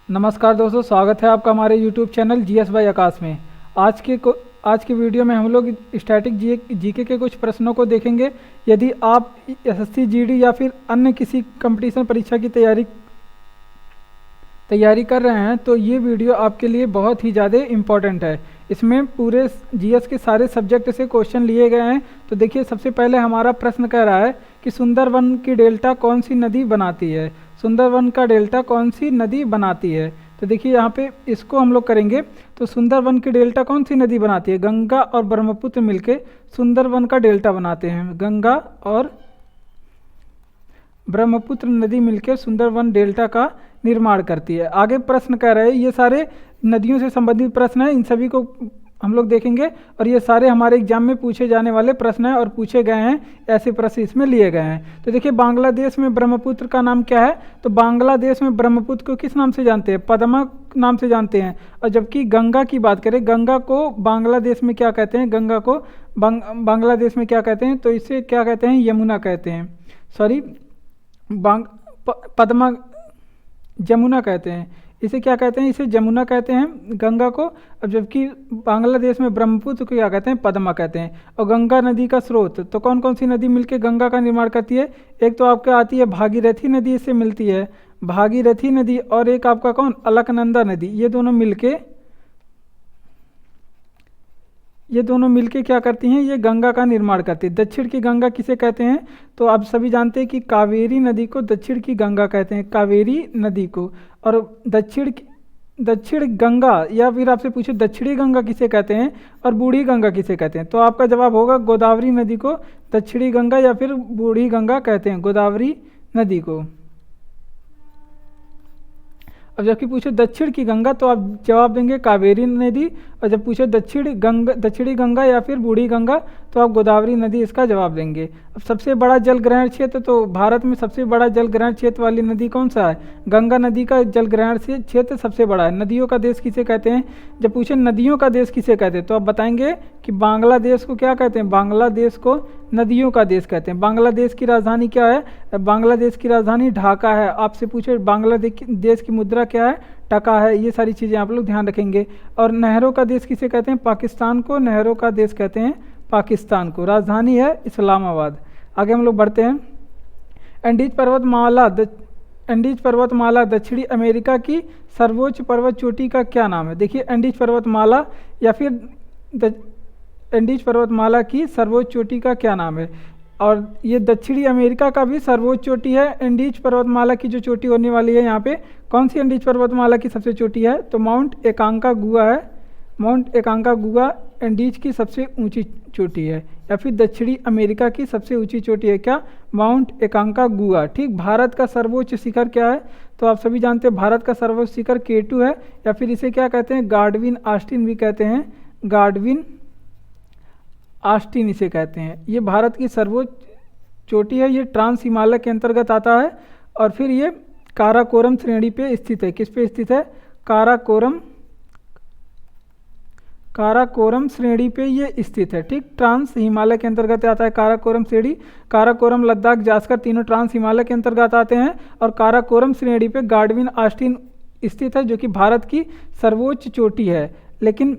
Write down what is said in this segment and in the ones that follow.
नमस्कार दोस्तों, स्वागत है आपका हमारे YouTube चैनल जीएस बाई आकाश में। आज के वीडियो में हम लोग स्टैटिक जीके के कुछ प्रश्नों को देखेंगे। यदि आप एसएससी जीडी या फिर अन्य किसी कंपटीशन परीक्षा की तैयारी कर रहे हैं तो ये वीडियो आपके लिए बहुत ही ज़्यादा इम्पॉर्टेंट है। इसमें पूरे जीएस के सारे सब्जेक्ट से क्वेश्चन लिए गए हैं। तो देखिए, सबसे पहले हमारा प्रश्न कह रहा है कि सुंदरवन की डेल्टा कौन सी नदी बनाती है। सुंदरवन का डेल्टा कौन सी नदी बनाती है। तो देखिए यहाँ पे इसको हम लोग करेंगे। तो सुंदरवन की डेल्टा कौन सी नदी बनाती है। गंगा और ब्रह्मपुत्र मिलके सुंदरवन का डेल्टा बनाते हैं। गंगा और ब्रह्मपुत्र नदी मिलकर सुंदरवन डेल्टा का निर्माण करती है। आगे प्रश्न कह रहे हैं, ये सारे नदियों से संबंधित प्रश्न हैं, इन सभी को हम लोग देखेंगे और ये सारे हमारे एग्जाम में पूछे जाने वाले प्रश्न हैं और पूछे गए हैं, ऐसे प्रश्न इसमें लिए गए हैं। तो देखिए, बांग्लादेश में ब्रह्मपुत्र का नाम क्या है। तो बांग्लादेश में ब्रह्मपुत्र को किस नाम से जानते हैं। पद्मा नाम से जानते हैं। और जबकि गंगा की बात करें, गंगा को बांग्लादेश में क्या कहते हैं। गंगा को बांग्लादेश में क्या कहते हैं, तो इसे क्या कहते हैं, यमुना कहते हैं। सॉरी, पद्मा जमुना कहते हैं। इसे क्या कहते हैं, इसे जमुना कहते हैं गंगा को। अब जबकि बांग्लादेश में ब्रह्मपुत्र को क्या कहते हैं, पद्मा कहते हैं। और गंगा नदी का स्रोत, तो कौन कौन सी नदी मिलकर गंगा का निर्माण करती है। एक तो आपके आती है भागीरथी नदी, इससे मिलती है भागीरथी नदी। और एक आपका कौन, अलकनंदा नदी। ये दोनों मिलके क्या करती हैं, ये गंगा का निर्माण करती है। दक्षिण की गंगा किसे कहते हैं, तो आप सभी जानते हैं कि कावेरी नदी को दक्षिण की गंगा कहते हैं, कावेरी नदी को। और दक्षिण गंगा या फिर आपसे पूछे दक्षिणी गंगा किसे कहते हैं और बूढ़ी गंगा किसे कहते हैं, तो आपका जवाब होगा गोदावरी नदी को दक्षिणी गंगा या फिर बूढ़ी गंगा कहते हैं, गोदावरी नदी को। अब जबकि पूछे दक्षिण की गंगा तो आप जवाब देंगे कावेरी नदी। और जब पूछे दक्षिणी गंगा या फिर बूढ़ी गंगा तो आप गोदावरी नदी इसका जवाब देंगे। अब सबसे बड़ा जल ग्रहण क्षेत्र, तो भारत में सबसे बड़ा जल ग्रहण क्षेत्र वाली नदी कौन सा है। गंगा नदी का जल ग्रहण क्षेत्र सबसे बड़ा है। नदियों का देश किसे कहते हैं। जब पूछे नदियों का देश किसे कहते हैं तो आप बताएंगे कि बांग्लादेश को क्या कहते हैं, बांग्लादेश को नदियों का देश कहते हैं। बांग्लादेश की राजधानी क्या है, बांग्लादेश की राजधानी ढाका है। आपसे पूछे बांग्लादेश की मुद्रा क्या है, टका है। ये सारी चीज़ें आप लोग ध्यान रखेंगे। और नहरों का देश किसे कहते हैं, पाकिस्तान को नहरों का देश कहते हैं, पाकिस्तान को। राजधानी है इस्लामाबाद। आगे हम लोग बढ़ते हैं। एंडीज पर्वतमाला दक्षिणी अमेरिका की सर्वोच्च पर्वत चोटी का क्या नाम है। देखिए, एंडीज पर्वतमाला या फिर एंडीज पर्वतमाला की सर्वोच्च चोटी का क्या नाम है। और ये दक्षिणी अमेरिका का भी सर्वोच्च चोटी है। एंडीज पर्वतमाला की जो चोटी होने वाली है यहाँ पे, कौन सी एंडीज पर्वतमाला की सबसे चोटी है, तो माउंट एकांकागुआ है। माउंट एकांकागुआ एंडीज की सबसे ऊंची चोटी है। या फिर दक्षिणी अमेरिका की सबसे ऊंची चोटी है क्या, माउंट एकांकागुआ। ठीक। भारत का सर्वोच्च शिखर क्या है, तो आप सभी जानते हैं भारत का सर्वोच्च शिखर K2 है। या फिर इसे क्या कहते हैं, गार्डविन आस्टीन भी कहते हैं, गार्डविन आस्टीन इसे कहते हैं। ये भारत की सर्वोच्च चोटी है। ये ट्रांस हिमालय के अंतर्गत आता है। और फिर ये काराकोरम श्रेणी पे स्थित है। किस पे स्थित है, काराकोरम श्रेणी पे ये स्थित है। ठीक। ट्रांस हिमालय के अंतर्गत आता है काराकोरम श्रेणी। काराकोरम, लद्दाख, जास्कर तीनों ट्रांस हिमालय के अंतर्गत आते हैं। और काराकोरम श्रेणी पे गार्डविन आस्टीन स्थित है, जो कि भारत की सर्वोच्च चोटी है। लेकिन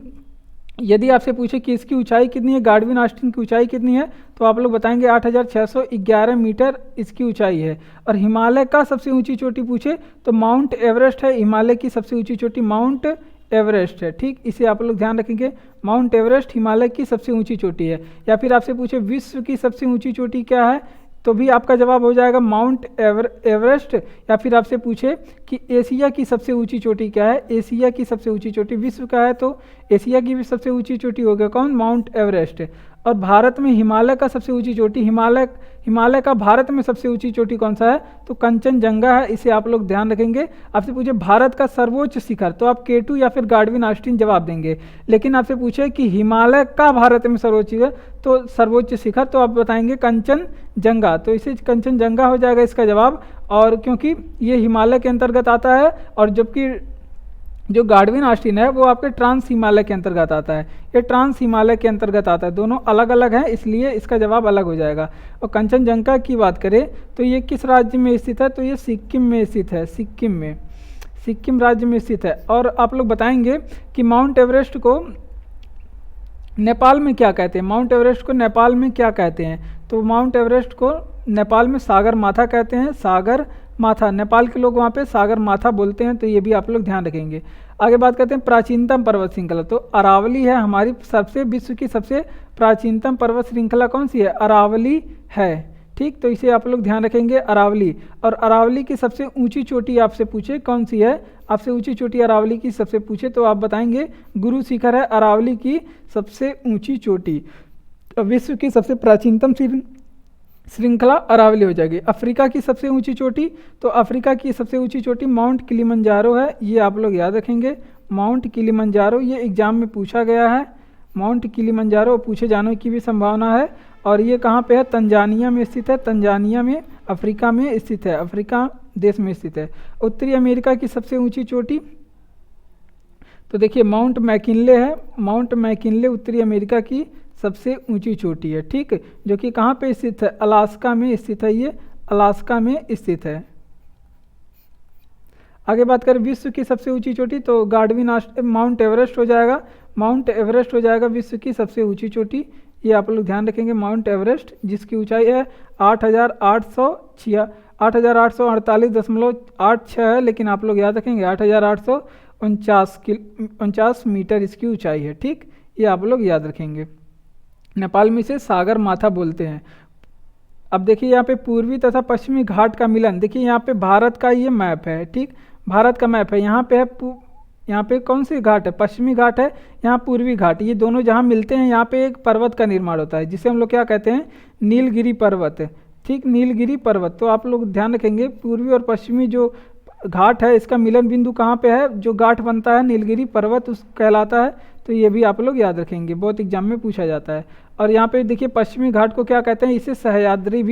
यदि आपसे पूछे कि इसकी ऊंचाई कितनी है, गार्डविन आस्टीन की ऊंचाई कितनी है, तो आप लोग बताएंगे 8611 मीटर इसकी ऊंचाई है। और हिमालय का सबसे ऊंची चोटी पूछे तो माउंट एवरेस्ट है। हिमालय की सबसे ऊंची चोटी माउंट एवरेस्ट है। ठीक। इसे आप लोग ध्यान रखेंगे, माउंट एवरेस्ट हिमालय की सबसे ऊंची चोटी है। या फिर आपसे पूछे विश्व की सबसे ऊंची चोटी क्या है, तो भी आपका जवाब हो जाएगा माउंट एवरेस्ट। या फिर आपसे पूछे कि एशिया की सबसे ऊंची चोटी क्या है, एशिया की सबसे ऊंची चोटी विश्व का है, तो एशिया की भी सबसे ऊंची चोटी हो गया कौन, माउंट एवरेस्ट। और भारत में हिमालय का सबसे ऊंची चोटी, हिमालय का भारत में सबसे ऊंची चोटी कौन सा है, तो कंचनजंगा है। इसे आप लोग ध्यान रखेंगे। आपसे पूछे भारत का सर्वोच्च शिखर, तो आप K2 या फिर गार्डविन आस्टीन जवाब देंगे। लेकिन आपसे पूछे कि हिमालय का भारत में सर्वोच्च शिखर, तो सर्वोच्च शिखर तो आप बताएंगे कंचनजंगा। तो इसे कंचनजंगा हो जाएगा इसका जवाब। और क्योंकि ये हिमालय के अंतर्गत आता है, और जबकि जो गार्डविन आस्टीन है वो आपके ट्रांस हिमालय के अंतर्गत आता है। ये ट्रांस हिमालय के अंतर्गत आता है, दोनों अलग अलग हैं, इसलिए इसका जवाब अलग हो जाएगा। और कंचनजंगा की बात करें तो ये किस राज्य में स्थित है, तो ये सिक्किम में स्थित है। सिक्किम में सिक्किम राज्य में स्थित है। और आप लोग बताएंगे कि माउंट एवरेस्ट को नेपाल में क्या कहते हैं, माउंट एवरेस्ट को नेपाल में क्या कहते हैं। तो माउंट एवरेस्ट को नेपाल में सागर माथा कहते हैं, सागर माथा, नेपाल के लोग वहाँ पे सागर माथा बोलते हैं, तो ये भी आप लोग ध्यान रखेंगे। आगे बात करते हैं प्राचीनतम पर्वत श्रृंखला, तो अरावली है हमारी सबसे, विश्व की सबसे प्राचीनतम पर्वत श्रृंखला कौन सी है, अरावली है। ठीक, तो इसे आप लोग ध्यान रखेंगे अरावली। और अरावली की सबसे ऊंची चोटी आपसे पूछे कौन सी है, आपसे ऊंची चोटी अरावली की सबसे पूछे तो आप बताएंगे गुरु शिखर है अरावली की सबसे ऊंची चोटी। विश्व की सबसे प्राचीनतम श्रृंखला अरावली हो जाएगी। अफ्रीका की सबसे ऊंची चोटी, तो अफ्रीका की सबसे ऊंची चोटी माउंट किलिमंजारो है, ये आप लोग याद रखेंगे। माउंट किलिमंजारो ये एग्जाम में पूछा गया है, माउंट किलिमंजारो पूछे जाने की भी संभावना है। और ये कहाँ पे है, तंजानिया में स्थित है, तंजानिया में अफ्रीका में स्थित है, अफ्रीका देश में स्थित है। उत्तरी अमेरिका की सबसे ऊंची चोटी, तो देखिए माउंट मैकिनले है, माउंट मैकिनले उत्तरी अमेरिका की सबसे ऊंची चोटी है। ठीक, जो कि कहाँ पे स्थित है, अलास्का में स्थित है, ये अलास्का में स्थित है। आगे बात करें विश्व की सबसे ऊंची चोटी, तो गार्डविन माउंट एवरेस्ट हो जाएगा, माउंट एवरेस्ट हो जाएगा विश्व की सबसे ऊंची चोटी। ये आप लोग ध्यान रखेंगे माउंट एवरेस्ट, जिसकी ऊंचाई है 8,848.86 है, लेकिन आप लोग याद रखेंगे 8,849 मीटर इसकी ऊंचाई है। ठीक, ये आप लोग याद रखेंगे। नेपाल में इसे सागर माथा बोलते हैं। अब देखिए यहाँ पे पूर्वी तथा पश्चिमी घाट का मिलन, देखिए यहाँ पे भारत का ये मैप है। ठीक, भारत का मैप है, यहाँ पे है यहाँ पे कौन सी घाट है, पश्चिमी घाट है, यहाँ पूर्वी घाट, ये दोनों जहाँ मिलते हैं यहाँ पे एक पर्वत का निर्माण होता है, जिसे हम लोग क्या कहते हैं, नीलगिरी पर्वत। ठीक, नीलगिरी पर्वत। तो आप लोग ध्यान रखेंगे पूर्वी और पश्चिमी जो घाट है इसका मिलन बिंदु कहाँ पे है, जो घाट बनता है नीलगिरी पर्वत उस कहलाता है। तो ये भी आप लोग याद रखेंगे, बहुत एग्जाम में पूछा जाता है। और यहाँ पे देखिए पश्चिमी घाट को क्या कहते हैं, इसे सह्याद्री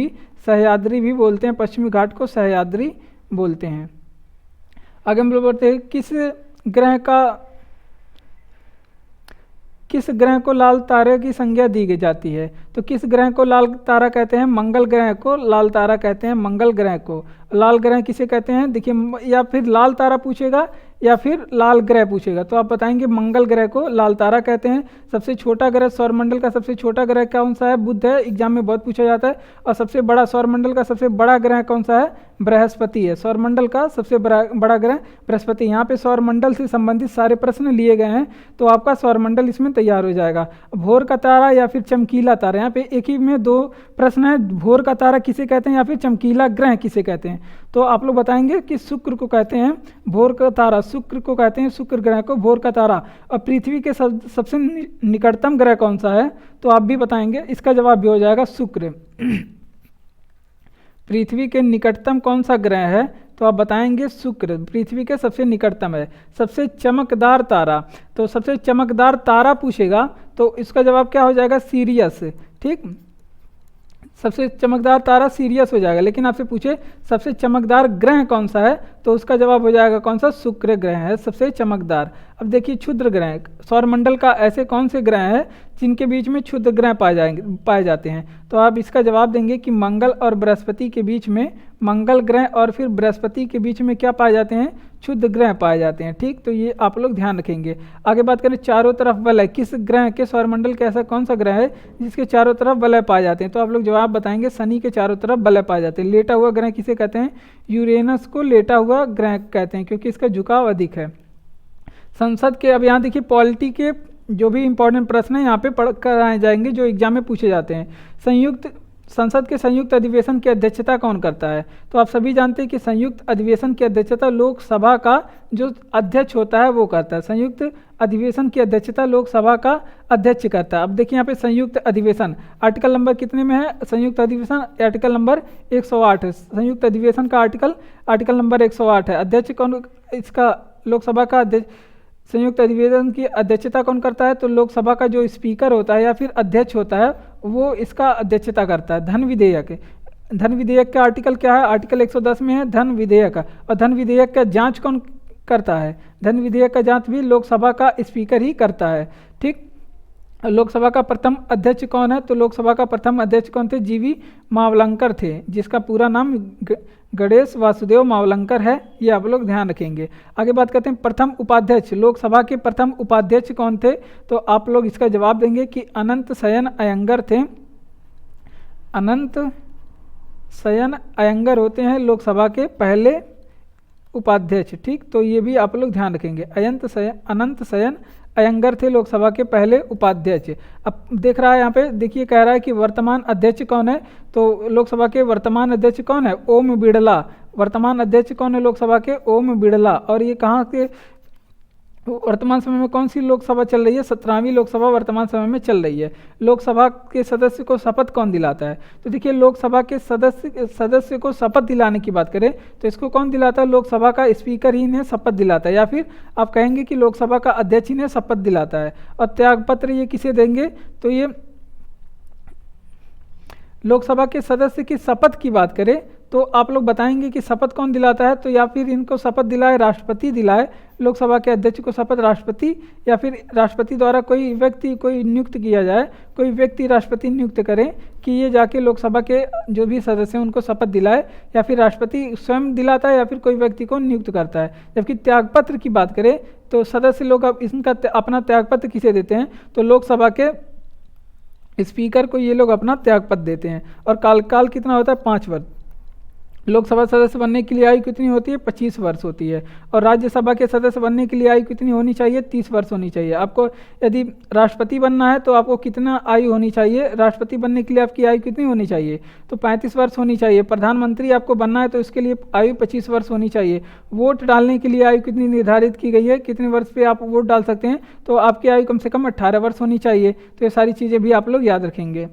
भी बोलते हैं, पश्चिमी घाट को सह्याद्री बोलते हैं। आगे हम लोग बढ़ते हैं, किस ग्रह को लाल तारे की संज्ञा दी जाती है। तो किस ग्रह को लाल तारा कहते हैं, मंगल ग्रह को लाल तारा कहते हैं, मंगल ग्रह को लाल ग्रह किसे कहते हैं। देखिए, या फिर लाल तारा पूछेगा या फिर लाल ग्रह पूछेगा, तो आप बताएंगे मंगल ग्रह को लाल तारा कहते हैं। सबसे छोटा ग्रह सौरमंडल का सबसे छोटा ग्रह कौन सा है, बुध है, एग्जाम में बहुत पूछा जाता है। और सबसे बड़ा सौरमंडल का सबसे बड़ा ग्रह कौन सा है, बृहस्पति है, सौरमंडल का सबसे बड़ा ग्रह बृहस्पति। यहाँ पे सौरमंडल से संबंधित सारे प्रश्न लिए गए हैं, तो आपका सौरमंडल इसमें तैयार हो जाएगा। भोर का तारा या फिर चमकीला तारा, यहाँ पे एक ही में दो प्रश्न है, भोर का तारा किसे कहते हैं या फिर चमकीला ग्रह किसे कहते हैं। तो आप लोग बताएंगे कि शुक्र को कहते हैं भोर का तारा, शुक्र को कहते हैं, शुक्र ग्रह को भोर का तारा। और पृथ्वी के सबसे निकटतम ग्रह कौन सा है, तो आप भी बताएंगे, इसका जवाब भी हो जाएगा शुक्र। पृथ्वी के निकटतम कौन सा ग्रह है, तो आप बताएंगे शुक्र पृथ्वी के सबसे निकटतम है। सबसे चमकदार तारा, तो सबसे चमकदार तारा पूछेगा तो इसका जवाब क्या हो जाएगा, सीरियस। ठीक, सबसे चमकदार तारा सीरियस हो जाएगा। लेकिन आपसे पूछे सबसे चमकदार ग्रह कौन सा है, तो उसका जवाब हो जाएगा कौन सा, शुक्र ग्रह है सबसे चमकदार। अब देखिए क्षुद्र ग्रह, सौरमंडल का ऐसे कौन से ग्रह हैं जिनके बीच में क्षुद्र ग्रह पाए जाते हैं। तो आप इसका जवाब देंगे कि मंगल और बृहस्पति के बीच में, मंगल ग्रह और फिर बृहस्पति के बीच में क्या पाए जाते हैं, क्षुद्र ग्रह पाए जाते हैं। ठीक, तो ये आप लोग ध्यान रखेंगे। आगे बात करें चारों तरफ वलय, किस ग्रह के सौरमंडल के ऐसा कौन सा ग्रह है जिसके चारों तरफ वलय पाए जाते हैं। तो आप लोग जवाब बताएंगे शनि के चारों तरफ वलय पाए जाते हैं। लेटा हुआ ग्रह किसे कहते हैं, यूरेनस को लेटा हुआ ग्रह कहते हैं, क्योंकि इसका झुकाव अधिक है। संसद के, अब यहाँ देखिए पॉलिटी के जो भी इंपॉर्टेंट प्रश्न है यहाँ पे पढ़ कर आए जाएंगे, जो एग्जाम में पूछे जाते हैं। संसद के संयुक्त अधिवेशन की अध्यक्षता कौन करता है। तो आप सभी जानते हैं कि संयुक्त अधिवेशन की अध्यक्षता लोकसभा का जो अध्यक्ष होता है वो करता है। संयुक्त अधिवेशन की अध्यक्षता लोकसभा का अध्यक्ष करता है। अब देखिए यहाँ पे संयुक्त अधिवेशन आर्टिकल नंबर कितने में है, संयुक्त अधिवेशन आर्टिकल नंबर 108 है। संयुक्त अधिवेशन का आर्टिकल नंबर 108 है। अध्यक्ष कौन, इसका लोकसभा का अध्यक्ष, संयुक्त अधिवेशन की अध्यक्षता कौन करता है, तो लोकसभा का जो स्पीकर होता है या फिर अध्यक्ष होता है वो इसका अध्यक्षता करता है। धन विधेयक का आर्टिकल क्या है, आर्टिकल 110 में है धन विधेयक। और धन विधेयक का जांच कौन करता है, धन विधेयक का जांच भी लोकसभा का स्पीकर ही करता है। ठीक, लोकसभा का प्रथम अध्यक्ष कौन है? तो लोकसभा का प्रथम अध्यक्ष कौन थे? जीवी मावलंकर थे, जिसका पूरा नाम गणेश वासुदेव मावलंकर है। ये आप लोग ध्यान रखेंगे। आगे बात करते हैं प्रथम उपाध्यक्ष। लोकसभा के प्रथम उपाध्यक्ष कौन थे? तो आप लोग इसका जवाब देंगे कि अनंत शयन अयंगर थे। अनंत शयन अयंगर होते हैं लोकसभा के पहले उपाध्यक्ष। ठीक, तो ये भी आप लोग ध्यान रखेंगे। अनंत शयन अयंगर थे लोकसभा के पहले उपाध्यक्ष। अब देख रहा है यहाँ पे, देखिए कह रहा है कि वर्तमान अध्यक्ष कौन है? तो लोकसभा के वर्तमान अध्यक्ष कौन है? ओम बिड़ला। वर्तमान अध्यक्ष कौन है लोकसभा के? ओम बिड़ला। और ये कहाँ के वर्तमान समय में कौन सी लोकसभा चल रही है? 17वीं लोकसभा वर्तमान समय में चल रही है। लोकसभा के सदस्य को शपथ कौन दिलाता है? तो देखिए लोकसभा के सदस्य को शपथ दिलाने की बात करें तो इसको कौन दिलाता है? लोकसभा का स्पीकर ही इन्हें शपथ दिलाता है, या फिर आप कहेंगे कि लोकसभा का अध्यक्ष इन्हें शपथ दिलाता है। और त्यागपत्र ये किसे देंगे? तो ये लोकसभा के सदस्य की शपथ की बात करें तो आप लोग बताएंगे कि शपथ कौन दिलाता है? तो या फिर इनको शपथ दिलाए राष्ट्रपति दिलाए, लोकसभा के अध्यक्ष को शपथ राष्ट्रपति, या फिर राष्ट्रपति द्वारा कोई व्यक्ति कोई नियुक्त किया जाए, कोई व्यक्ति राष्ट्रपति नियुक्त करें कि ये जाके लोकसभा के जो भी सदस्य हैं उनको शपथ दिलाए, या फिर राष्ट्रपति स्वयं दिलाता है या फिर कोई व्यक्ति को नियुक्त करता है। जबकि त्यागपत्र की बात करें तो सदस्य लोग अब इनका अपना त्यागपत्र किसे देते हैं? तो लोकसभा के स्पीकर को ये लोग अपना त्यागपत्र देते हैं। और काल कितना होता है? 5 वर्ष। लोकसभा सदस्य बनने के लिए आयु कितनी होती है? 25 वर्ष होती है। और राज्यसभा के सदस्य बनने के लिए आयु कितनी होनी चाहिए? 30 वर्ष होनी चाहिए। आपको यदि राष्ट्रपति बनना है तो आपको कितना आयु होनी चाहिए? राष्ट्रपति बनने के लिए आपकी आयु कितनी होनी चाहिए? तो 35 वर्ष होनी चाहिए। प्रधानमंत्री आपको बनना है तो इसके लिए आयु 25 वर्ष होनी चाहिए। वोट डालने के लिए आयु कितनी निर्धारित की गई है? कितने वर्ष पे आप वोट डाल सकते हैं? तो आपकी आयु कम से कम 18 वर्ष होनी चाहिए। तो ये सारी चीज़ें भी आप लोग याद रखेंगे।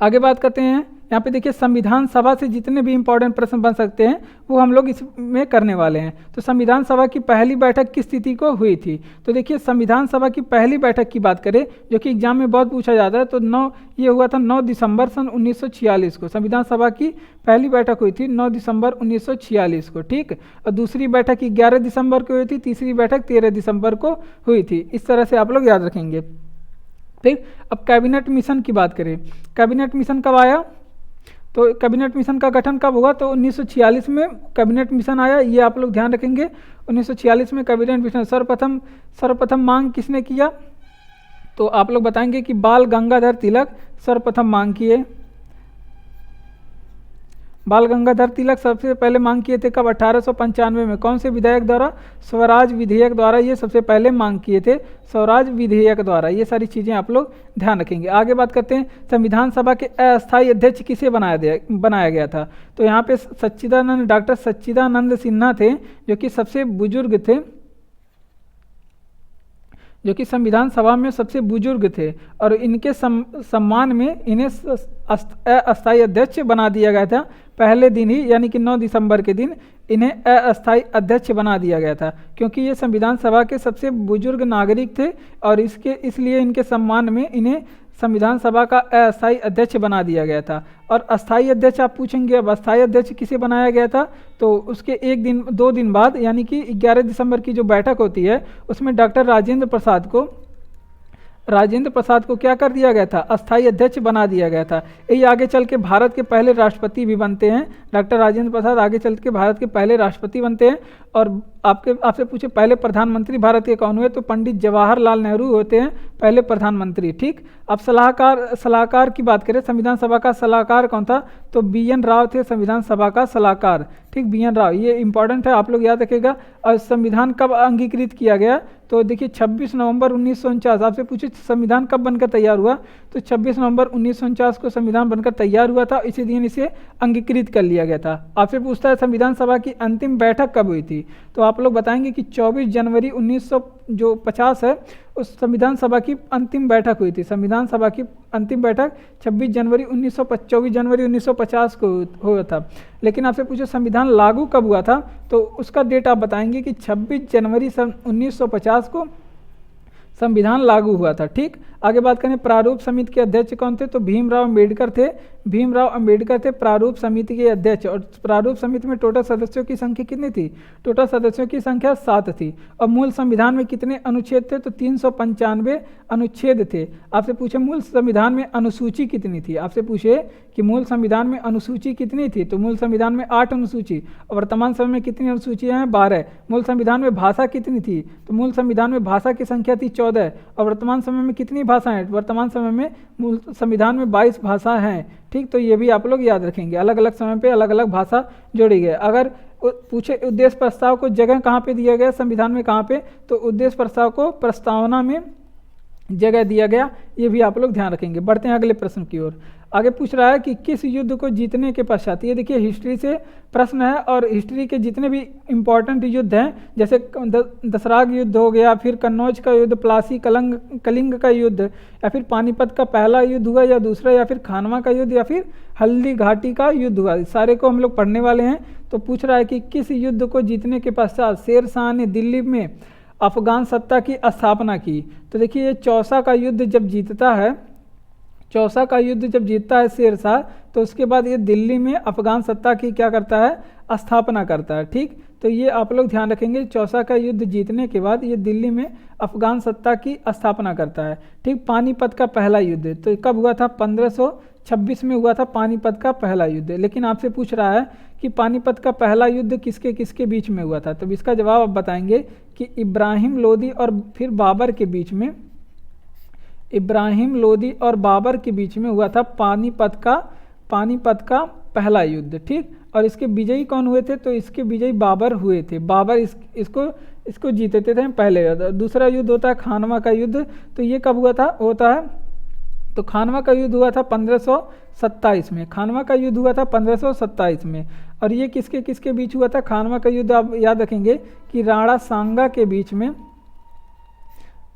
आगे बात करते हैं, यहाँ पे देखिए संविधान सभा से जितने भी इंपॉर्टेंट प्रश्न बन सकते हैं वो हम लोग इसमें करने वाले हैं। तो संविधान सभा की पहली बैठक किस तिथि को हुई थी? तो देखिए संविधान सभा की पहली बैठक की बात करें जो कि एग्जाम में बहुत पूछा जाता है, तो ये हुआ था 9 दिसंबर सन 1946 को। संविधान सभा की पहली बैठक हुई थी 9 दिसंबर 1946 को। ठीक, और दूसरी बैठक 11 दिसंबर को हुई थी, तीसरी बैठक 13 दिसंबर को हुई थी। इस तरह से आप लोग याद रखेंगे। फिर अब कैबिनेट मिशन की बात करें, कैबिनेट मिशन कब आया? तो कैबिनेट मिशन का गठन कब हुआ? तो 1946 में कैबिनेट मिशन आया, ये आप लोग ध्यान रखेंगे। 1946 में कैबिनेट मिशन सर्वप्रथम मांग किसने किया? तो आप लोग बताएंगे कि बाल गंगाधर तिलक सर्वप्रथम मांग किए। बाल गंगाधर तिलक सबसे पहले मांग किए थे कब? 1895 में। कौन से विधेयक द्वारा? स्वराज विधेयक द्वारा ये सबसे पहले मांग किए थे, स्वराज विधेयक द्वारा। ये सारी चीज़ें आप लोग ध्यान रखेंगे। आगे बात करते हैं, संविधान सभा के अस्थायी अध्यक्ष किसे बनाया गया था? तो यहाँ पे डॉक्टर सच्चिदानंद सिन्हा थे, जो कि सबसे बुजुर्ग थे, जो कि संविधान सभा में सबसे बुजुर्ग थे। और इनके सम्मान में इन्हें अस्थायी अध्यक्ष बना दिया गया था पहले दिन ही, यानी कि 9 दिसंबर के दिन इन्हें अस्थायी अध्यक्ष बना दिया गया था, क्योंकि ये संविधान सभा के सबसे बुजुर्ग नागरिक थे और इसलिए इनके सम्मान में इन्हें संविधान सभा का अस्थायी अध्यक्ष बना दिया गया था। और अस्थायी अध्यक्ष आप पूछेंगे, अब अस्थायी अध्यक्ष किसे बनाया गया था? तो उसके 2 दिन बाद, यानी कि 11 दिसंबर की जो बैठक होती है उसमें डॉक्टर राजेंद्र प्रसाद को क्या कर दिया गया था? अस्थायी अध्यक्ष बना दिया गया था। ये आगे चल के भारत के पहले राष्ट्रपति भी बनते हैं। डॉक्टर राजेंद्र प्रसाद आगे चल के भारत के पहले राष्ट्रपति बनते हैं। और आपसे पूछे पहले प्रधानमंत्री भारत के कौन हुए? तो पंडित जवाहरलाल नेहरू होते हैं पहले प्रधानमंत्री। ठीक, अब सलाहकार की बात करें, संविधान सभा का सलाहकार कौन था? तो BN राव थे संविधान सभा का सलाहकार। ठीक, BN राव, ये इंपॉर्टेंट है, आप लोग याद रखेगा। और संविधान कब अंगीकृत किया गया? तो देखिए 26 नवंबर 1949। आपसे पूछे संविधान कब बनकर तैयार हुआ? तो 26 नवंबर 1949 को संविधान बनकर तैयार हुआ था, इसी दिन इसे अंगीकृत कर लिया गया था। आपसे पूछता है संविधान सभा की अंतिम बैठक कब हुई थी? तो आप लोग बताएंगे कि 24 जनवरी 1950 है, उस संविधान सभा की अंतिम बैठक हुई थी। संविधान सभा की अंतिम बैठक 24 जनवरी 1950 को हुआ था। लेकिन आपसे पूछो संविधान लागू कब हुआ था? तो उसका डेट आप बताएंगे कि 26 जनवरी सन 1950 को संविधान लागू हुआ था। ठीक, आगे बात करें प्रारूप समिति के अध्यक्ष कौन थे? तो भीमराव अम्बेडकर थे। भीमराव अंबेडकर थे प्रारूप समिति के अध्यक्ष। और प्रारूप समिति में टोटल सदस्यों की संख्या कितनी थी? टोटल सदस्यों की संख्या 7 थी। और मूल संविधान में कितने अनुच्छेद थे? तो 395 अनुच्छेद थे। आपसे पूछे मूल संविधान में अनुसूची कितनी थी? आपसे पूछे कि मूल संविधान में अनुसूची कितनी थी? तो मूल संविधान में 8 अनुसूची। और वर्तमान समय में कितनी अनुसूचियां हैं? 12। मूल संविधान में भाषा कितनी थी? तो मूल संविधान में भाषा की संख्या थी 14। और वर्तमान समय में कितनी भाषाएं? वर्तमान समय में मूल संविधान में 22 भाषा हैं। ठीक, तो ये भी आप लोग याद रखेंगे, अलग अलग समय पे अलग अलग भाषा जोड़ी गई। अगर पूछे उद्देश्य प्रस्ताव को जगह कहाँ पे दिया गया संविधान में, कहाँ पे? तो उद्देश्य प्रस्ताव को प्रस्तावना में जगह दिया गया, ये भी आप लोग ध्यान रखेंगे। बढ़ते हैं अगले प्रश्न की ओर। आगे पूछ रहा है कि किस युद्ध को जीतने के पश्चात, ये देखिए हिस्ट्री से प्रश्न है, और हिस्ट्री के जितने भी इम्पोर्टेंट युद्ध हैं, जैसे दसराग युद्ध हो गया, फिर कन्नौज का युद्ध, प्लासी कलिंग का युद्ध, या फिर पानीपत का पहला युद्ध हुआ या दूसरा, या फिर खानवा का युद्ध, या फिर हल्दी घाटी का युद्ध हुआ, सारे को हम लोग पढ़ने वाले हैं। तो पूछ रहा है कि किस युद्ध को जीतने के पश्चात शेर शाह ने दिल्ली में अफगान सत्ता की स्थापना की? तो देखिए ये चौसा का युद्ध जब जीतता है, चौसा का युद्ध जब जीतता है शेर शाह, तो उसके बाद ये दिल्ली में अफगान सत्ता की क्या करता है? स्थापना करता है। ठीक, तो ये आप लोग ध्यान रखेंगे, चौसा का युद्ध जीतने के बाद ये दिल्ली में अफगान सत्ता की स्थापना करता है। ठीक, पानीपत का पहला युद्ध तो कब हुआ था? 1526 में हुआ था पानीपत का पहला युद्ध। लेकिन आपसे पूछ रहा है कि पानीपत का पहला युद्ध किसके किसके बीच में हुआ था? तो इसका जवाब आप बताएंगे कि इब्राहिम लोदी और फिर बाबर के बीच में, इब्राहिम लोदी और बाबर के बीच में हुआ था पानीपत का पहला युद्ध। ठीक, और इसके विजयी कौन हुए थे? तो इसके विजयी बाबर हुए थे। बाबर इसको जीतते थे पहले। दूसरा युद्ध होता है खानवा का युद्ध, तो ये कब हुआ था? होता है तो खानवा का युद्ध हुआ था 1527 में। खानवा का युद्ध हुआ था 1527 में। और ये किसके किसके बीच हुआ था? खानवा का युद्ध आप याद रखेंगे कि राणा सांगा के बीच में,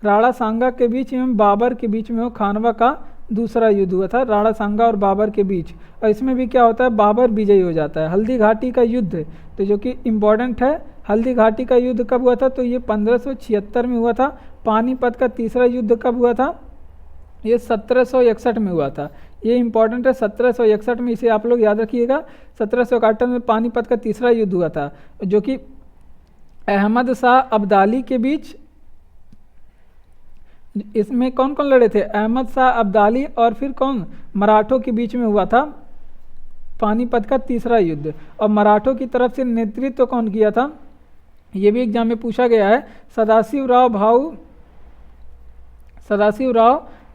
राणा सांगा के बीच में बाबर के बीच में हो खानवा का दूसरा युद्ध हुआ था, राणा सांगा और बाबर के बीच। और इसमें भी क्या होता है? बाबर विजयी हो जाता है। हल्दी घाटी का युद्ध तो जो कि इम्पोर्टेंट है, हल्दी घाटी का युद्ध कब हुआ था? तो ये 1576 में हुआ था। पानीपत का तीसरा युद्ध कब हुआ था? ये 1761 में हुआ था। ये इंपॉर्टेंट है, 1761 में, इसे आप लोग याद रखिएगा। 1761 में पानीपत का तीसरा युद्ध हुआ था, जो कि अहमद शाह अब्दाली के बीच। इसमें कौन कौन लड़े थे? अहमद शाह अब्दाली और फिर कौन? मराठों के बीच में हुआ था पानीपत का तीसरा युद्ध। और मराठों की तरफ से नेतृत्व कौन किया था? ये भी एग्जाम में पूछा गया है। सदाशिवराव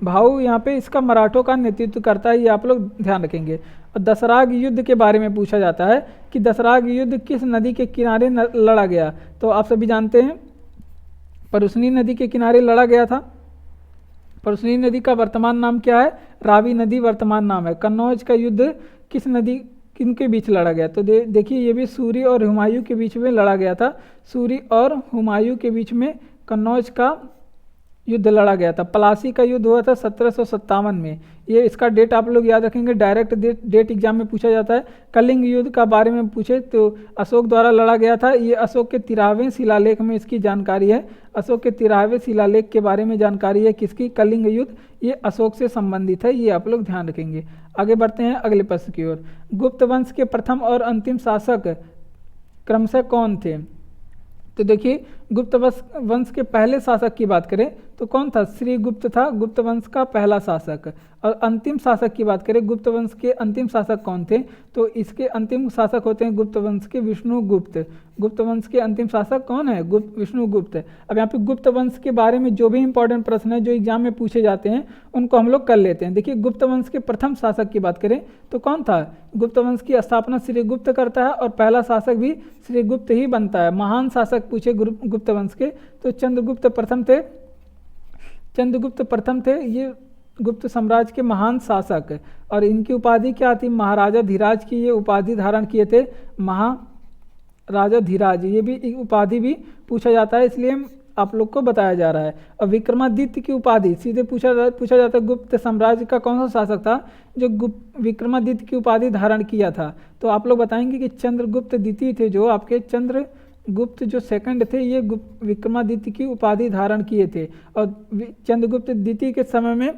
भाऊ यहाँ पे इसका मराठों का नेतृत्व करता है, ये आप लोग ध्यान रखेंगे। और दसराग युद्ध के बारे में पूछा जाता है कि दसराग युद्ध किस नदी के किनारे लड़ा गया? तो आप सभी जानते हैं परुसनी नदी के किनारे लड़ा गया था। परुसनी नदी का वर्तमान नाम क्या है? रावी नदी वर्तमान नाम है। कन्नौज का युद्ध किस नदी किनके बीच लड़ा गया? तो देखिए ये भी सूरी और हुमायूं के बीच में लड़ा गया था। सूरी और हुमायूं के बीच में कन्नौज का युद्ध लड़ा गया था। प्लासी का युद्ध हुआ था 1757 में। ये इसका डेट आप लोग याद रखेंगे, डायरेक्ट डेट एग्जाम में पूछा जाता है। कलिंग युद्ध का बारे में पूछे तो अशोक द्वारा लड़ा गया था। ये अशोक के 13वें शिलालेख में इसकी जानकारी है। अशोक के 13वें शिलालेख के बारे में जानकारी है किसकी? कलिंग युद्ध। ये अशोक से संबंधित है, ये आप लोग ध्यान रखेंगे। आगे बढ़ते हैं अगले प्रश्न की ओर। गुप्त वंश के प्रथम और अंतिम शासक क्रमशः कौन थे? तो देखिए गुप्त वंश के पहले शासक की बात करें तो कौन था? श्रीगुप्त था गुप्त वंश का पहला शासक। और अंतिम शासक की बात करें, गुप्त वंश के अंतिम शासक कौन थे? तो इसके अंतिम शासक होते हैं गुप्त वंश के विष्णुगुप्त। गुप्त वंश के अंतिम शासक कौन है? विष्णुगुप्त। अब यहाँ पे गुप्त वंश के बारे में जो भी इंपॉर्टेंट प्रश्न है जो एग्जाम में पूछे जाते हैं उनको हम लोग कर लेते हैं। देखिए गुप्त वंश के प्रथम शासक की बात करें तो कौन था? गुप्त वंश की स्थापना श्रीगुप्त करता है और पहला शासक भी श्रीगुप्त ही बनता है। महान शासक पूछे गुप्त वंश के तो चंद्रगुप्त प्रथम थे। ये गुप्त साम्राज्य के महान शासक। और इनकी उपाधि क्या थी? महाराजा धीराज की ये उपाधि धारण किए थे, महाराजा धीराज। ये भी उपाधि भी पूछा जाता है, इसलिए आप लोग को बताया जा रहा है। और विक्रमादित्य की उपाधि सीधे पूछा जाता है गुप्त साम्राज्य का कौन सा शासक था जो विक्रमादित्य की उपाधि धारण किया था? तो आप लोग बताएंगे कि चंद्रगुप्त द्वितीय थे, जो आपके चंद्रगुप्त जो सेकंड थे ये विक्रमादित्य की उपाधि धारण किए थे। और चंद्रगुप्त द्वितीय के समय में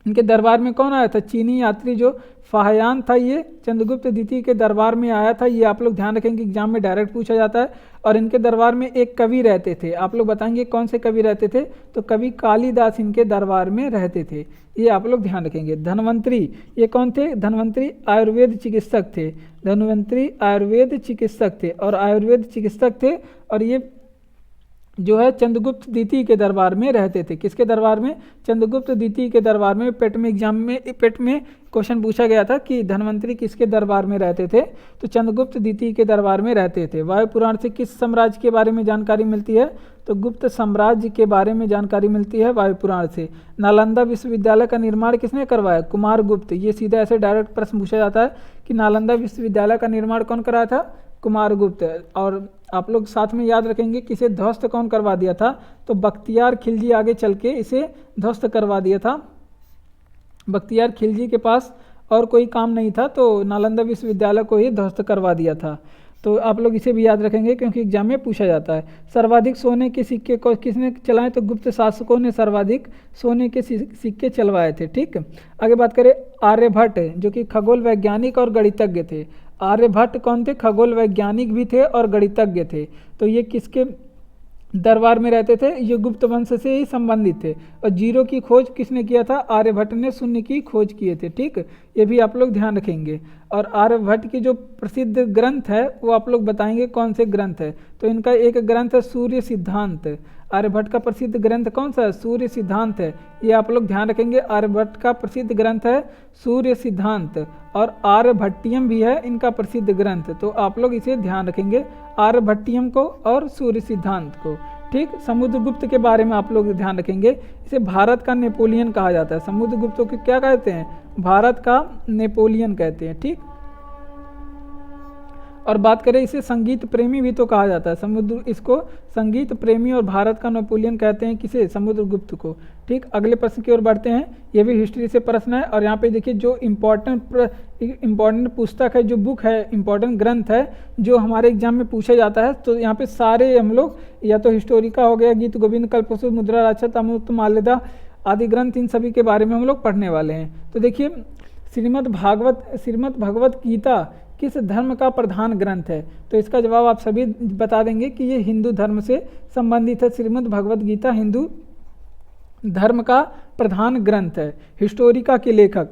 इनके दरबार में कौन आया था? चीनी यात्री जो फाहयान था, ये चंद्रगुप्त द्वितीय के दरबार में आया था। ये आप लोग ध्यान रखेंगे, एग्जाम में डायरेक्ट पूछा जाता है। और इनके दरबार में एक कवि रहते थे, आप लोग बताएंगे कौन से कवि रहते थे? तो कवि कालिदास इनके दरबार में रहते थे, ये आप लोग ध्यान रखेंगे। धन्वंतरी, ये कौन थे? धन्वंतरी आयुर्वेद चिकित्सक थे। धन्वंतरी आयुर्वेद चिकित्सक थे और आयुर्वेद चिकित्सक थे, और ये जो है चंद्रगुप्त द्वितीय के दरबार में रहते थे। किसके दरबार में? चंद्रगुप्त द्वितीय के दरबार में। पेट में एग्जाम में क्वेश्चन पूछा गया था कि धन्वंतरी किसके दरबार में रहते थे? तो चंद्रगुप्त द्वितीय के दरबार में रहते थे। वायु पुराण से किस साम्राज्य के बारे में जानकारी मिलती है? तो गुप्त साम्राज्य के बारे में जानकारी मिलती है वायु पुराण से। नालंदा विश्वविद्यालय का निर्माण किसने करवाया? कुमारगुप्त। ये सीधा ऐसे डायरेक्ट प्रश्न पूछा जाता है कि नालंदा विश्वविद्यालय का निर्माण कौन कराया था? कुमारगुप्त। और आप लोग साथ में याद रखेंगे कि इसे ध्वस्त कौन करवा दिया था? तो बख्तियार खिलजी आगे चल के इसे ध्वस्त करवा दिया था। बख्तियार खिलजी के पास और कोई काम नहीं था, तो नालंदा विश्वविद्यालय को ही ध्वस्त करवा दिया था। तो आप लोग इसे भी याद रखेंगे क्योंकि एग्जाम में पूछा जाता है। सर्वाधिक सोने के सिक्के को किसने चलाए? तो गुप्त शासकों ने सर्वाधिक सोने के सिक्के चलवाए थे। ठीक, आगे बात करें आर्यभट्ट, जो कि खगोल वैज्ञानिक और गणितज्ञ थे। आर्यभट्ट कौन थे? खगोल वैज्ञानिक भी थे और गणितज्ञ थे। तो ये किसके दरबार में रहते थे? ये गुप्त वंश से ही संबंधित थे। और जीरो की खोज किसने किया था? आर्यभट्ट ने शून्य की खोज किए थे। ठीक, ये भी आप लोग ध्यान रखेंगे। और आर्यभट्ट की जो प्रसिद्ध ग्रंथ है वो आप लोग बताएंगे कौन से ग्रंथ है? तो इनका एक ग्रंथ है सूर्य सिद्धांत। आर्यभट्ट का प्रसिद्ध ग्रंथ कौन सा है? सूर्य सिद्धांत है। ये आप लोग ध्यान रखेंगे, आर्यभट्ट का प्रसिद्ध ग्रंथ है सूर्य सिद्धांत। और आर्यभट्टियम भी है इनका प्रसिद्ध ग्रंथ, तो आप लोग इसे ध्यान रखेंगे, आर्यभट्टियम को और सूर्य सिद्धांत को। ठीक, समुद्रगुप्त के बारे में आप लोग ध्यान रखेंगे, इसे भारत का नेपोलियन कहा जाता है। समुद्रगुप्त को क्या कहते हैं? भारत का नेपोलियन कहते हैं। ठीक, और बात करें इसे संगीत प्रेमी भी तो कहा जाता है। इसको संगीत प्रेमी और भारत का नेपोलियन कहते हैं। किसे? समुद्रगुप्त को। ठीक, अगले प्रश्न की ओर बढ़ते हैं। ये भी हिस्ट्री से प्रश्न है, और यहाँ पे देखिए जो इम्पोर्टेंट पुस्तक है, जो बुक है, इम्पोर्टेंट ग्रंथ है जो हमारे एग्जाम में पूछा जाता है, तो यहाँ पे सारे हम लोग या तो हिस्टोरिका हो गया, गीत गोविंद, कल्पसूत्र, मुद्रा राक्षस, अमृत माल्यदा आदि ग्रंथ, इन सभी के बारे में हम लोग पढ़ने वाले हैं। तो देखिए श्रीमद् भगवत गीता किस धर्म का प्रधान ग्रंथ है? तो इसका जवाब आप सभी बता देंगे कि ये हिंदू धर्म से संबंधित है। श्रीमद् भगवत गीता हिंदू धर्म का प्रधान ग्रंथ है। हिस्टोरिका के लेखक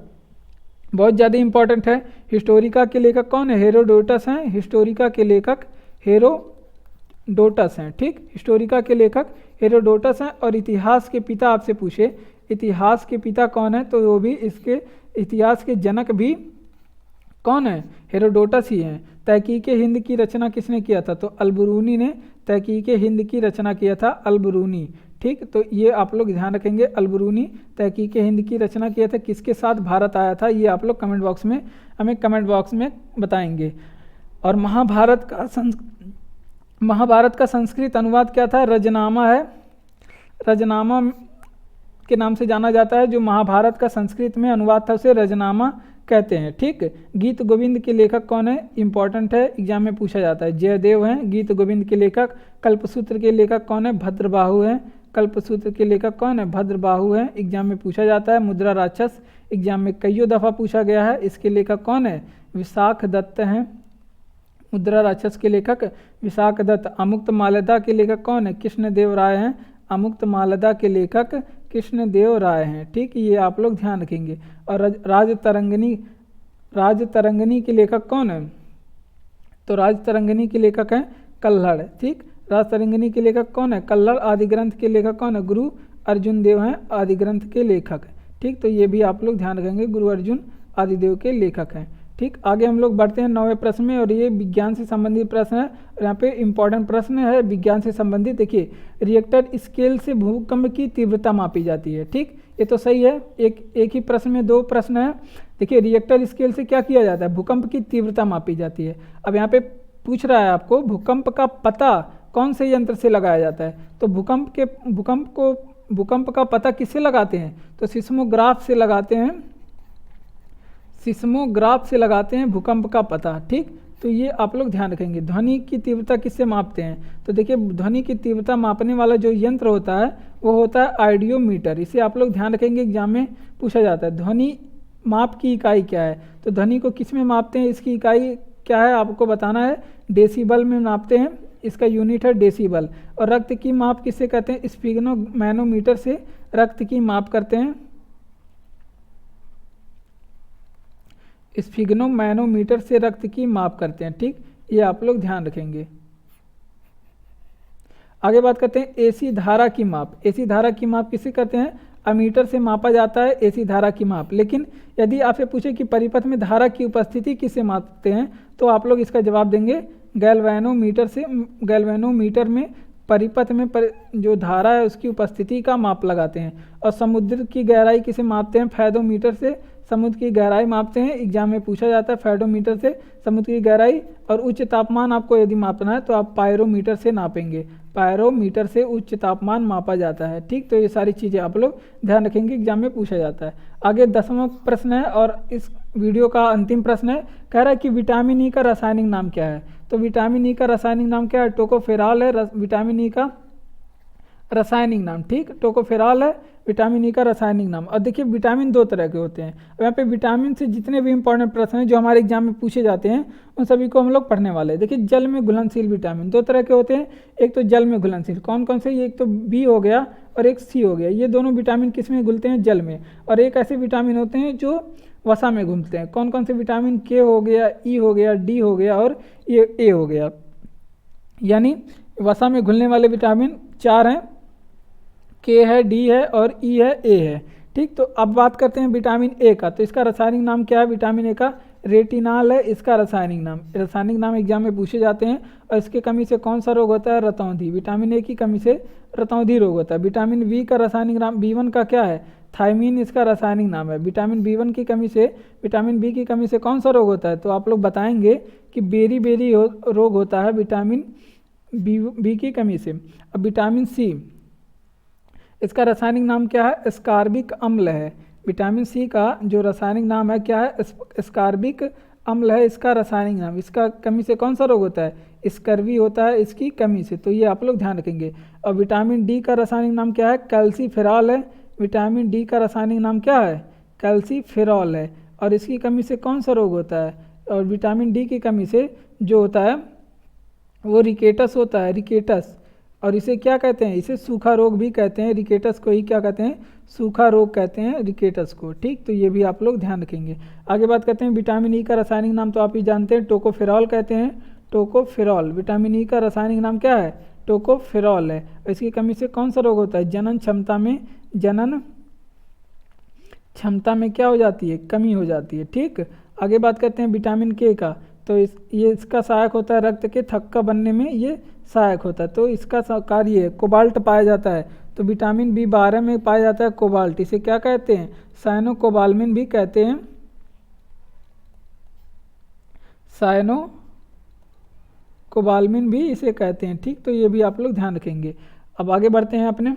बहुत ज़्यादा इंपॉर्टेंट है। हिस्टोरिका के लेखक कौन है? हेरोडोटस हैं। हिस्टोरिका के लेखक हेरोडोटस हैं। ठीक, हिस्टोरिका के लेखक हेरोडोटस हैं। और इतिहास के पिता आपसे पूछे, इतिहास के पिता कौन है? तो वो भी इसके इतिहास के जनक भी कौन है? हेरोडोटस ही हैं। तहकीक हिंद की रचना किसने किया था? तो अलबरूनी ने तहकीक हिंद की रचना किया था, अलबरूनी। ठीक, तो ये आप लोग ध्यान रखेंगे, अलबरूनी तहकीक हिंद की रचना किया था। किसके साथ भारत आया था? ये आप लोग कमेंट बॉक्स में बताएंगे। और महाभारत का संस्कृत अनुवाद क्या था? रजनामा है। रजनामा के नाम से जाना जाता है। जो महाभारत का संस्कृत में अनुवाद था उसे रजनामा कहते हैं। ठीक, गीत गोविंद के लेखक कौन है? इंपॉर्टेंट है, एग्जाम में पूछा जाता है। जयदेव हैं गीत गोविंद के लेखक। कल्पसूत्र के लेखक कौन है? भद्रबाहु हैं। कल्पसूत्र के लेखक कौन है? भद्रबाहु हैं, एग्जाम में पूछा जाता है। मुद्रा राक्षस एग्जाम में कईयों दफ़ा पूछा गया है। इसके लेखक कौन है? विशाख दत्त हैं। मुद्रा राक्षस के लेखक विशाख दत्त। अमुक्त माल्यदा के लेखक कौन है? कृष्णदेव राय हैं। अमुक्त माल्यदा के लेखक कृष्णदेव राय हैं। ठीक, ये आप लोग ध्यान रखेंगे। और राजतरंगिणी के लेखक कौन है? तो राजतरंगिणी के लेखक हैं कल्हड़। ठीक, राजतरंगिणी के लेखक कौन है? कल्हड़। आदि ग्रंथ के लेखक कौन है? गुरु अर्जुन देव हैं आदि ग्रंथ के लेखक। ठीक, तो ये भी आप लोग ध्यान रखेंगे, गुरु अर्जुन आदि देव के लेखक हैं। ठीक, आगे हम लोग बढ़ते हैं 9वें प्रश्न में, और ये विज्ञान से संबंधित प्रश्न है। और यहाँ पे इंपॉर्टेंट प्रश्न है विज्ञान से संबंधित। देखिए, रिएक्टर स्केल से भूकंप की तीव्रता मापी जाती है। ठीक, ये तो सही है। एक ही प्रश्न में दो प्रश्न है। देखिए, रिएक्टर स्केल से क्या किया जाता है? भूकंप की तीव्रता मापी जाती है। अब यहाँ पे पूछ रहा है आपको भूकंप का पता कौन से यंत्र से लगाया जाता है? तो भूकंप का पता किससे लगाते हैं? तो सिस्मोग्राफ से लगाते हैं। सिस्मोग्राफ से लगाते हैं भूकंप का पता। ठीक, तो ये आप लोग ध्यान रखेंगे। ध्वनि की तीव्रता किससे मापते हैं? तो देखिए ध्वनि की तीव्रता मापने वाला जो यंत्र होता है वो होता है आइडियोमीटर। इसे आप लोग ध्यान रखेंगे, एग्जाम में पूछा जाता है। ध्वनि माप की इकाई क्या है? तो ध्वनि को किस में मापते हैं, इसकी इकाई क्या है आपको बताना है। डेसिबल में मापते हैं, इसका यूनिट है डेसिबल। और रक्त की माप किससे करते हैं? स्फिग्नोमैनोमीटर से रक्त की माप करते हैं। स्फिग्नोमैनोमीटर से रक्त की माप करते हैं, ठीक, ये आप लोग ध्यान रखेंगे। आगे बात करते हैं एसी धारा की माप। एसी धारा की माप किससे करते हैं? अमीटर से मापा जाता है एसी धारा की माप। लेकिन यदि आपसे पूछे कि परिपथ में धारा की उपस्थिति किससे मापते हैं, तो आप लोग इसका जवाब देंगे गैल्वेनोमीटर से। गैल्वेनोमीटर में परिपथ में जो धारा है उसकी उपस्थिति का माप लगाते हैं। और समुद्र की गहराई किसे मापते हैं? फैदोमीटर से समुद्र की गहराई मापते हैं। एग्जाम में पूछा जाता है फैडोमीटर से समुद्र की गहराई। और उच्च तापमान आपको यदि मापना है तो आप पायरोमीटर से नापेंगे। पायरोमीटर से उच्च तापमान मापा जाता है, ठीक। तो ये सारी चीज़ें आप लोग ध्यान रखेंगे, एग्जाम में पूछा जाता है। आगे 10वां प्रश्न है और इस वीडियो का अंतिम प्रश्न है। कह रहा है कि विटामिन ई का रासायनिक नाम क्या है? तो विटामिन ई का रासायनिक नाम क्या है? टोकोफेरॉल है विटामिन ई का रासायनिक नाम, ठीक। टोकोफेरॉल है विटामिन ई का रासायनिक नाम। और देखिए विटामिन 2 तरह के होते हैं। यहाँ पे विटामिन से जितने भी इंपॉर्टेंट प्रश्न हैं जो हमारे एग्जाम में पूछे जाते हैं उन सभी को हम लोग पढ़ने वाले हैं। देखिए जल में घुलनशील विटामिन 2 तरह के होते हैं। एक तो जल में घुलनशील, कौन कौन से? एक तो बी हो गया और एक सी हो गया। ये दोनों विटामिन किस में घुलते हैं? जल में। और एक ऐसे विटामिन होते हैं जो वसा में घुलते हैं। कौन कौन से विटामिन? के हो गया, ई हो गया, डी हो गया और ये ए हो गया। यानी वसा में घुलने वाले विटामिन 4 हैं, के है, डी है और ई है, ए है, ठीक। तो अब बात करते हैं विटामिन ए का। तो इसका रासायनिक नाम क्या है? विटामिन ए का रेटिनाल है इसका रासायनिक नाम। रासायनिक नाम एग्जाम में पूछे जाते हैं। और इसके कमी से कौन सा रोग होता है? रतौंधी। विटामिन ए की कमी से रतौंधी रोग होता है। विटामिन बी का रासायनिक नाम, बी1 का क्या है? थायमीन इसका रासायनिक नाम है। विटामिन बी1 की कमी से, विटामिन बी की कमी से कौन सा रोग होता है? तो आप लोग बताएंगे कि बेरी बेरी रोग होता है विटामिन बी की कमी से। अब विटामिन सी, इसका रासायनिक नाम क्या है? स्कार्बिक अम्ल है। विटामिन सी का जो रासायनिक नाम है क्या है? स्कार्बिक अम्ल है इसका रासायनिक नाम। इसका कमी से कौन सा रोग होता है? स्कर्वी होता है इसकी कमी से। तो ये आप लोग ध्यान रखेंगे। और विटामिन डी का रासायनिक नाम क्या है? कैल्सीफेरॉल है। विटामिन डी का रासायनिक नाम क्या है? कैल्सीफेरॉल है। और इसकी कमी से कौन सा रोग होता है? और विटामिन डी की कमी से जो होता है वो रिकेटस होता है, रिकेटस। और इसे क्या कहते हैं? इसे सूखा रोग भी कहते हैं। रिकेटस को ही क्या कहते हैं? सूखा रोग कहते हैं रिकेटस को, ठीक। तो ये भी आप लोग ध्यान रखेंगे। आगे बात करते हैं विटामिन ई का रासायनिक नाम, तो आप ही जानते हैं टोकोफेरॉल कहते हैं। टोकोफेरॉल, विटामिन ई का रासायनिक नाम क्या है? टोकोफेरॉल है। इसकी कमी से कौन सा रोग होता है? जनन क्षमता में क्या हो जाती है? कमी हो जाती है, ठीक। आगे बात करते हैं विटामिन के का। तो ये इसका सहायक होता है रक्त के थक्का बनने में, ये सहायक होता है। तो इसका कार्य है कोबाल्ट पाया जाता है। तो विटामिन बी12 में पाया जाता है कोबाल्ट। इसे क्या कहते हैं? साइनोकोबाल्मिन भी कहते हैं। साइनोकोबाल्मिन भी इसे कहते हैं, ठीक। तो ये भी आप लोग ध्यान रखेंगे। अब आगे बढ़ते हैं अपने।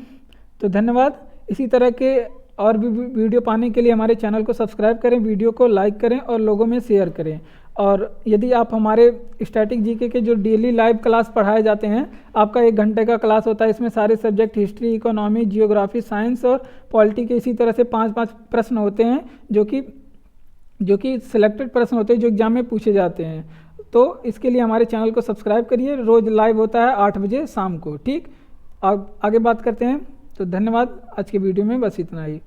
तो धन्यवाद। इसी तरह के और भी वीडियो पाने के लिए हमारे चैनल को सब्सक्राइब करें, वीडियो को लाइक करें और लोगों में शेयर करें। और यदि आप हमारे स्टैटिक जीके के जो डेली लाइव क्लास पढ़ाए जाते हैं, आपका 1 घंटे का क्लास होता है। इसमें सारे subject history, economy, geography, science और पॉलिटी के इसी तरह से 5-5 प्रश्न होते हैं जो कि सिलेक्टेड प्रश्न होते हैं जो एग्जाम में पूछे जाते हैं। तो इसके लिए हमारे चैनल को सब्सक्राइब करिए। रोज़ लाइव होता है 8 बजे शाम को, ठीक। अब आगे बात करते हैं। तो धन्यवाद। आज के वीडियो में बस इतना ही।